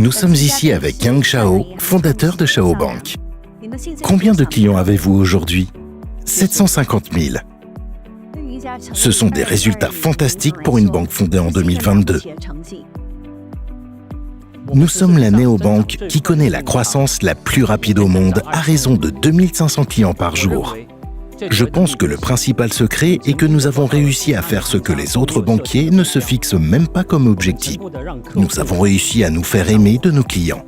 Nous sommes ici avec Yang Xiao, fondateur de Xiao Bank. Combien de clients avez-vous aujourd'hui ? 750 000. Ce sont des résultats fantastiques pour une banque fondée en 2022. Nous sommes la néobanque qui connaît la croissance la plus rapide au monde à raison de 2500 clients par jour. Je pense que le principal secret est que nous avons réussi à faire ce que les autres banquiers ne se fixent même pas comme objectif. Nous avons réussi à nous faire aimer de nos clients.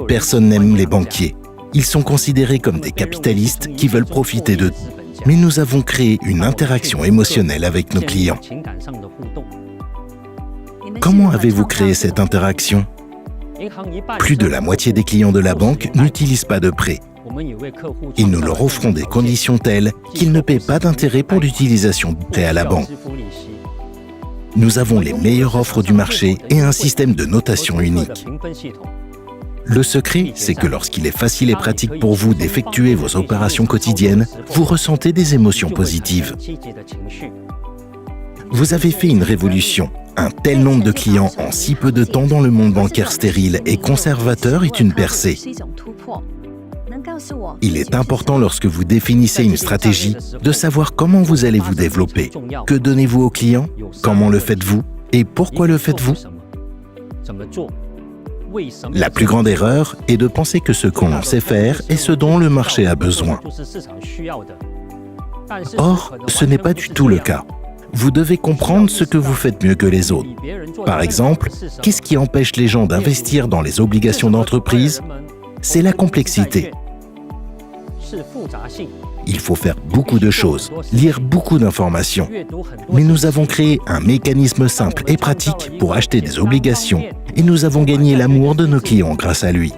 Personne n'aime les banquiers. Ils sont considérés comme des capitalistes qui veulent profiter de tout. Mais nous avons créé une interaction émotionnelle avec nos clients. Comment avez-vous créé cette interaction ? Plus de la moitié des clients de la banque n'utilisent pas de prêt. Et nous leur offrons des conditions telles qu'ils ne paient pas d'intérêt pour l'utilisation de prêts à la banque. Nous avons les meilleures offres du marché et un système de notation unique. Le secret, c'est que lorsqu'il est facile et pratique pour vous d'effectuer vos opérations quotidiennes, vous ressentez des émotions positives. Vous avez fait une révolution. Un tel nombre de clients en si peu de temps dans le monde bancaire stérile et conservateur est une percée. Il est important lorsque vous définissez une stratégie de savoir comment vous allez vous développer. Que donnez-vous aux clients ? Comment le faites-vous ? Et pourquoi le faites-vous ? La plus grande erreur est de penser que ce qu'on sait faire est ce dont le marché a besoin. Or, ce n'est pas du tout le cas. Vous devez comprendre ce que vous faites mieux que les autres. Par exemple, qu'est-ce qui empêche les gens d'investir dans les obligations d'entreprise ? C'est la complexité. Il faut faire beaucoup de choses, lire beaucoup d'informations. Mais nous avons créé un mécanisme simple et pratique pour acheter des obligations et nous avons gagné l'amour de nos clients grâce à lui.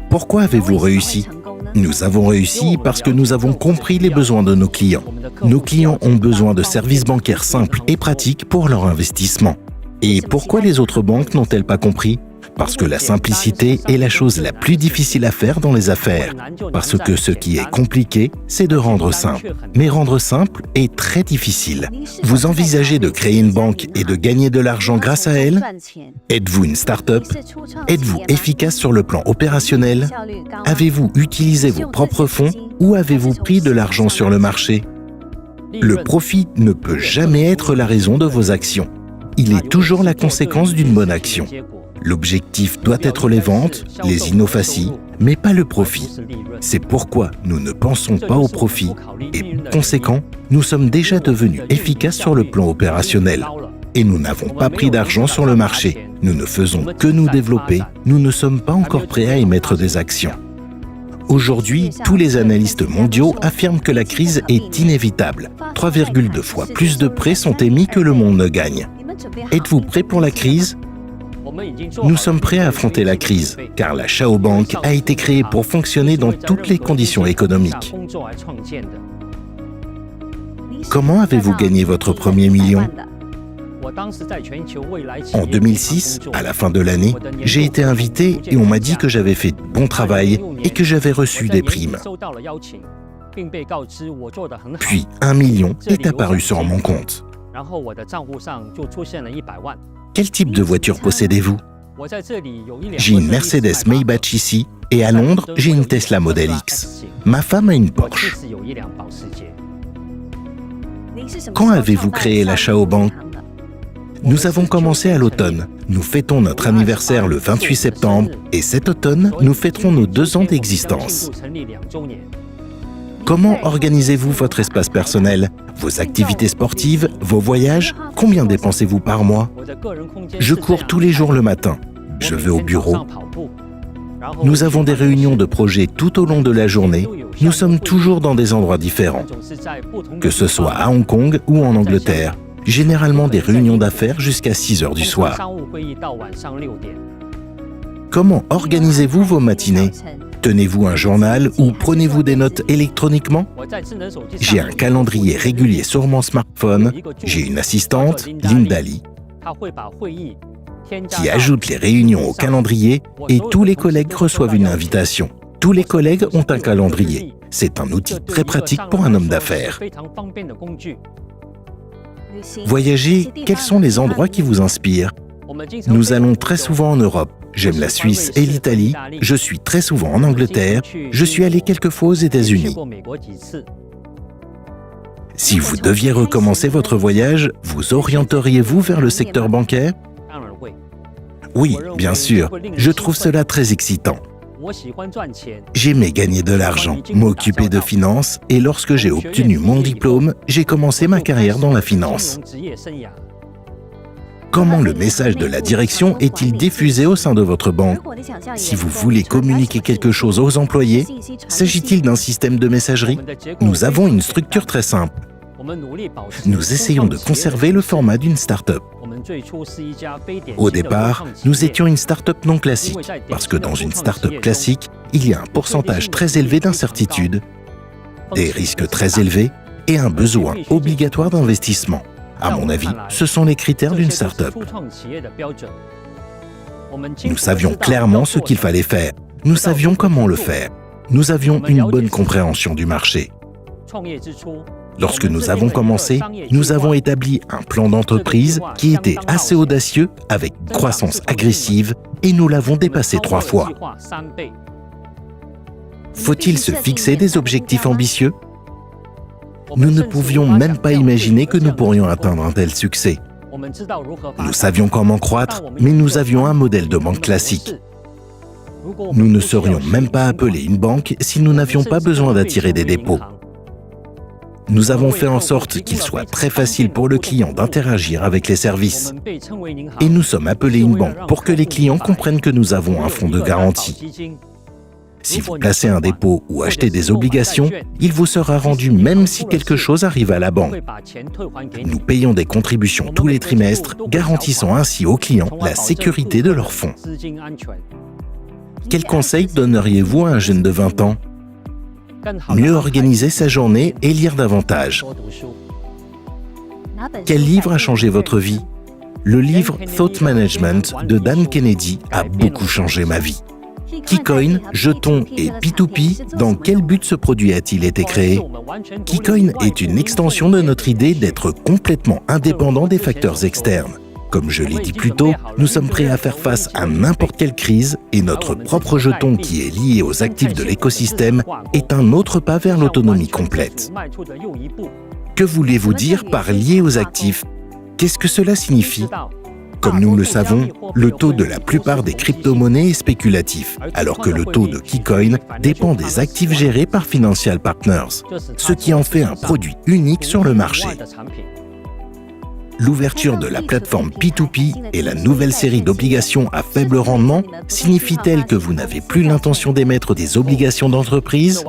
Pourquoi avez-vous réussi ? Nous avons réussi parce que nous avons compris les besoins de nos clients. Nos clients ont besoin de services bancaires simples et pratiques pour leur investissement. Et pourquoi les autres banques n'ont-elles pas compris ? Parce que la simplicité est la chose la plus difficile à faire dans les affaires. Parce que ce qui est compliqué, c'est de rendre simple. Mais rendre simple est très difficile. Vous envisagez de créer une banque et de gagner de l'argent grâce à elle ? Êtes-vous une start-up ? Êtes-vous efficace sur le plan opérationnel ? Avez-vous utilisé vos propres fonds ou avez-vous pris de l'argent sur le marché ? Le profit ne peut jamais être la raison de vos actions. Il est toujours la conséquence d'une bonne action. L'objectif doit être les ventes, les innovations, mais pas le profit. C'est pourquoi nous ne pensons pas au profit et, par conséquent, nous sommes déjà devenus efficaces sur le plan opérationnel. Et nous n'avons pas pris d'argent sur le marché. Nous ne faisons que nous développer. Nous ne sommes pas encore prêts à émettre des actions. Aujourd'hui, tous les analystes mondiaux affirment que la crise est inévitable. 3,2 fois plus de prêts sont émis que le monde ne gagne. Êtes-vous prêts pour la crise ? Nous sommes prêts à affronter la crise, car la Xiao Bank a été créée pour fonctionner dans toutes les conditions économiques. Comment avez-vous gagné votre premier million ? En 2006, à la fin de l'année, j'ai été invité et on m'a dit que j'avais fait bon travail et que j'avais reçu des primes. Puis 1 million est apparu sur mon compte. Quel type de voiture possédez-vous ? J'ai une Mercedes Maybach ici et à Londres, j'ai une Tesla Model X. Ma femme a une Porsche. Quand avez-vous créé la Xiao Bank ? Nous avons commencé à l'automne. Nous fêtons notre anniversaire le 28 septembre et cet automne, nous fêterons nos 2 ans d'existence. Comment organisez-vous votre espace personnel ? Vos activités sportives, vos voyages ? Combien dépensez-vous par mois ? Je cours tous les jours le matin. Je vais au bureau. Nous avons des réunions de projets tout au long de la journée. Nous sommes toujours dans des endroits différents. Que ce soit à Hong Kong ou en Angleterre. Généralement des réunions d'affaires jusqu'à 6 heures du soir. Comment organisez-vous vos matinées ? Tenez-vous un journal ou prenez-vous des notes électroniquement ? J'ai un calendrier régulier sur mon smartphone. J'ai une assistante, Linda Lee, qui ajoute les réunions au calendrier et tous les collègues reçoivent une invitation. Tous les collègues ont un calendrier. C'est un outil très pratique pour un homme d'affaires. Voyager, quels sont les endroits qui vous inspirent ? Nous allons très souvent en Europe. J'aime la Suisse et l'Italie. Je suis très souvent en Angleterre. Je suis allé quelques fois aux États-Unis. Si vous deviez recommencer votre voyage, vous orienteriez-vous vers le secteur bancaire? Oui, bien sûr. Je trouve cela très excitant. J'aimais gagner de l'argent, m'occuper de finances, et lorsque j'ai obtenu mon diplôme, j'ai commencé ma carrière dans la finance. Comment le message de la direction est-il diffusé au sein de votre banque? Si vous voulez communiquer quelque chose aux employés, s'agit-il d'un système de messagerie? Nous avons une structure très simple. Nous essayons de conserver le format d'une start-up. Au départ, nous étions une start-up non classique, parce que dans une start-up classique, il y a un pourcentage très élevé d'incertitude, des risques très élevés et un besoin obligatoire d'investissement. À mon avis, ce sont les critères d'une start-up. Nous savions clairement ce qu'il fallait faire. Nous savions comment le faire. Nous avions une bonne compréhension du marché. Lorsque nous avons commencé, nous avons établi un plan d'entreprise qui était assez audacieux, avec une croissance agressive, et nous l'avons dépassé 3 fois. Faut-il se fixer des objectifs ambitieux? Nous ne pouvions même pas imaginer que nous pourrions atteindre un tel succès. Nous savions comment croître, mais nous avions un modèle de banque classique. Nous ne serions même pas appelés une banque si nous n'avions pas besoin d'attirer des dépôts. Nous avons fait en sorte qu'il soit très facile pour le client d'interagir avec les services. Et nous sommes appelés une banque pour que les clients comprennent que nous avons un fonds de garantie. Si vous placez un dépôt ou achetez des obligations, il vous sera rendu même si quelque chose arrive à la banque. Nous payons des contributions tous les trimestres, garantissant ainsi aux clients la sécurité de leurs fonds. Quel conseil donneriez-vous à un jeune de 20 ans? Mieux organiser sa journée et lire davantage. Quel livre a changé votre vie? Le livre Thought Management de Dan Kennedy a beaucoup changé ma vie. KeyCoin, Jetons et P2P, dans quel but ce produit a-t-il été créé? KeyCoin est une extension de notre idée d'être complètement indépendant des facteurs externes. Comme je l'ai dit plus tôt, nous sommes prêts à faire face à n'importe quelle crise et notre propre jeton qui est lié aux actifs de l'écosystème est un autre pas vers l'autonomie complète. Que voulez-vous dire par lié aux actifs? Qu'est-ce que cela signifie? Comme nous le savons, le taux de la plupart des crypto-monnaies est spéculatif, alors que le taux de KeyCoin dépend des actifs gérés par Financial Partners, ce qui en fait un produit unique sur le marché. L'ouverture de la plateforme P2P et la nouvelle série d'obligations à faible rendement signifie-t-elle que vous n'avez plus l'intention d'émettre des obligations d'entreprise?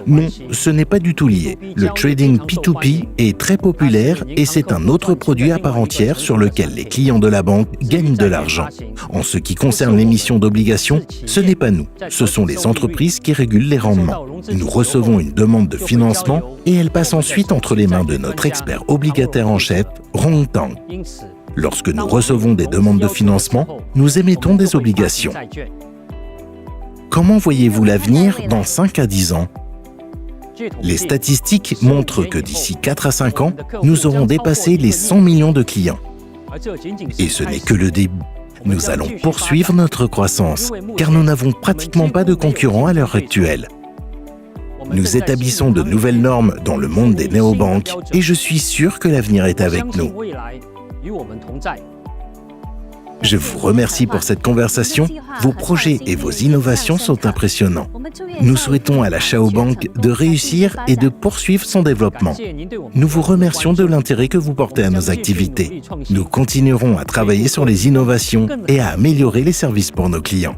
Non, ce n'est pas du tout lié. Le trading P2P est très populaire et c'est un autre produit à part entière sur lequel les clients de la banque gagnent de l'argent. En ce qui concerne l'émission d'obligations, ce n'est pas nous, ce sont les entreprises qui régulent les rendements. Nous recevons une demande de financement et elle passe ensuite entre les mains de notre expert obligataire en chef, Rong Tang. Lorsque nous recevons des demandes de financement, nous émettons des obligations. Comment voyez-vous l'avenir dans 5 à 10 ans? Les statistiques montrent que d'ici 4 à 5 ans, nous aurons dépassé les 100 millions de clients. Et ce n'est que le début. Nous allons poursuivre notre croissance, car nous n'avons pratiquement pas de concurrents à l'heure actuelle. Nous établissons de nouvelles normes dans le monde des néobanques et je suis sûr que l'avenir est avec nous. Je vous remercie pour cette conversation. Vos projets et vos innovations sont impressionnants. Nous souhaitons à la Chao Bank de réussir et de poursuivre son développement. Nous vous remercions de l'intérêt que vous portez à nos activités. Nous continuerons à travailler sur les innovations et à améliorer les services pour nos clients.